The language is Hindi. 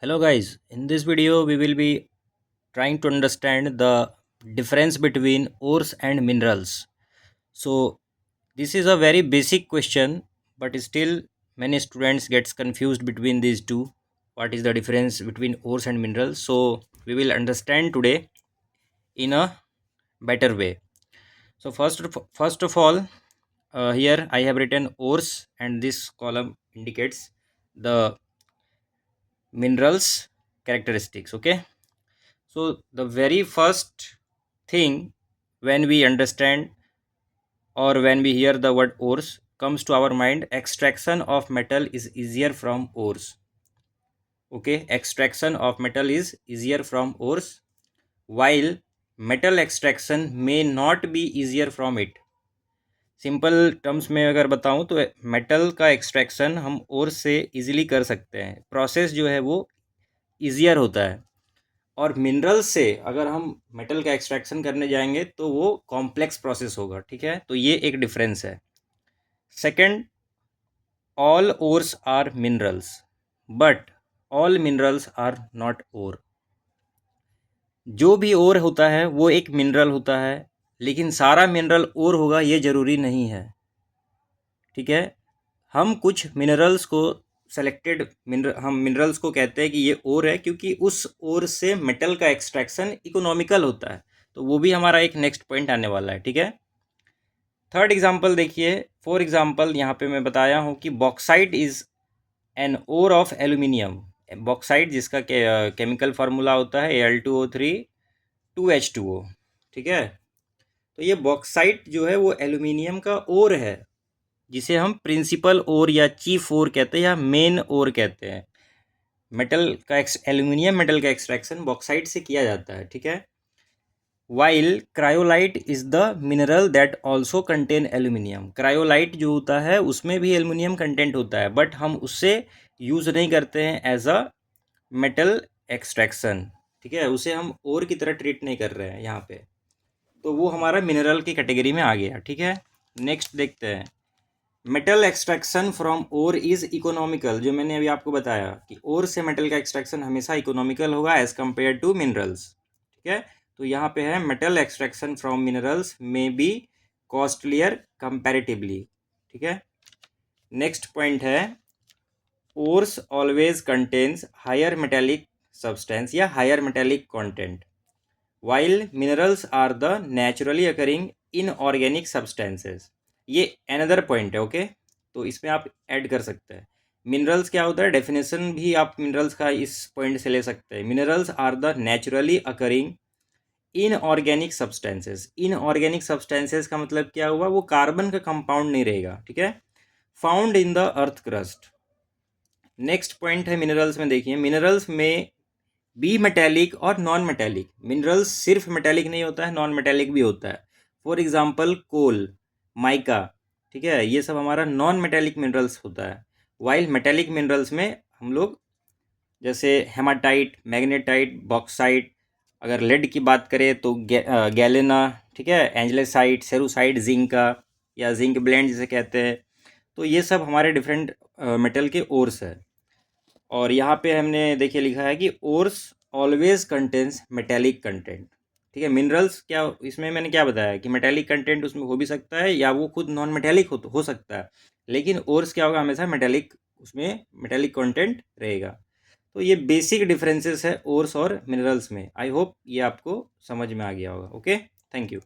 Hello guys, in this video we will be trying to understand the difference between ores and minerals. So this is a very basic question, but still many students gets confused between these two. What is the difference between ores and minerals? So we will understand today in a better way. So first of all, here I have written ores and this column indicates the minerals characteristics. Okay. So the very first thing when we understand or when we hear the word ores comes to our mind, extraction of metal is easier from ores. Okay, extraction of metal is easier from ores, while metal extraction may not be easier from it. Simple terms में अगर बताऊं तो मेटल का एक्सट्रैक्शन हम ओर से इजीली कर सकते हैं, प्रोसेस जो है वो ईजियर होता है। और मिनरल से अगर हम मेटल का एक्सट्रैक्शन करने जाएंगे तो वो कॉम्प्लेक्स प्रोसेस होगा। ठीक है, तो ये एक डिफरेंस है। Second, all ores are minerals but all minerals are not ore. जो भी ओर होता है वो एक मिनरल होता है, लेकिन सारा मिनरल ओर होगा ये ज़रूरी नहीं है। ठीक है, हम कुछ मिनरल्स को सेलेक्टेड मिनरल हम मिनरल्स को कहते हैं कि ये ओर है, क्योंकि उस ओर से मेटल का एक्सट्रैक्शन इकोनॉमिकल होता है। तो वो भी हमारा एक नेक्स्ट पॉइंट आने वाला है। ठीक है, थर्ड एग्जांपल देखिए। फॉर एग्जांपल यहाँ पे मैं बताया हूँ कि bauxite is an ore of aluminium. Bauxite जिसका केमिकल फार्मूला होता है Al2O3 2H2O। ठीक है, तो ये बॉक्साइट जो है वो एल्यूमिनियम का ओर है, जिसे हम प्रिंसिपल ओर या चीफ ओर कहते हैं या मेन ओर कहते हैं। मेटल का एल्यूमिनियम मेटल का एक्सट्रैक्शन बॉक्साइट से किया जाता है। ठीक है, while cryolite is the mineral that also contain aluminium. Cryolite जो होता है उसमें भी एल्यूमिनियम कंटेंट होता है, बट हम उससे यूज़ नहीं करते हैं एज अ मेटल एक्सट्रैक्शन। ठीक है, उसे हम ओर की तरह ट्रीट नहीं कर रहे हैं यहाँ पे, तो वो हमारा मिनरल की कैटेगरी में आ गया। ठीक है, नेक्स्ट देखते हैं। Metal extraction from ore is economical. जो मैंने अभी आपको बताया कि ओर से मेटल का एक्सट्रैक्शन हमेशा इकोनॉमिकल होगा एज कंपेयर टू मिनरल्स। ठीक है, तो यहाँ पे है मेटल एक्सट्रैक्शन फ्रॉम मिनरल्स में बी कॉस्टलियर कंपैरेटिवली। ठीक है, नेक्स्ट पॉइंट है, ores always contains higher metallic substance या higher metallic content, while minerals are the naturally occurring inorganic substances. ये अनदर पॉइंट है। ओके, तो इसमें आप ऐड कर सकते हैं। मिनरल्स क्या होता है, डेफिनेशन भी आप मिनरल्स का इस पॉइंट से ले सकते हैं। Minerals are the naturally occurring inorganic substances. Inorganic substances का मतलब क्या हुआ, वो कार्बन का कंपाउंड नहीं रहेगा। ठीक है, found in the earth crust. Next point है मिनरल्स में, देखिए मिनरल्स में बी मेटेलिक और नॉन मेटेलिक। मिनरल्स सिर्फ मेटेलिक नहीं होता है, नॉन मेटेलिक भी होता है। For example coal, mica. ठीक है, ये सब हमारा नॉन मेटेलिक मिनरल्स होता है। वाइल मेटेलिक मिनरल्स में हम लोग जैसे हेमाटाइट, मैग्नेटाइट, बॉक्साइट, अगर लेड की बात करें तो गैलेना, ठीक है, एंजलेसाइट, सेरूसाइट, जिंका या जिंक ब्लेंड जिसे कहते हैं। तो ये सब हमारे डिफरेंट मेटल के ओर्स है। और यहाँ पे हमने देखिए लिखा है कि ores always contains metallic content. ठीक है, मिनरल्स क्या, इसमें मैंने क्या बताया कि मेटेलिक कंटेंट उसमें हो भी सकता है या वो खुद नॉन मेटेलिक हो सकता है, लेकिन ओर्स क्या होगा, हमेशा मेटेलिक, उसमें मेटेलिक कंटेंट रहेगा। तो ये बेसिक डिफरेंसेस है ओर्स और मिनरल्स में। आई होप ये आपको समझ में आ गया होगा। Okay, thank you.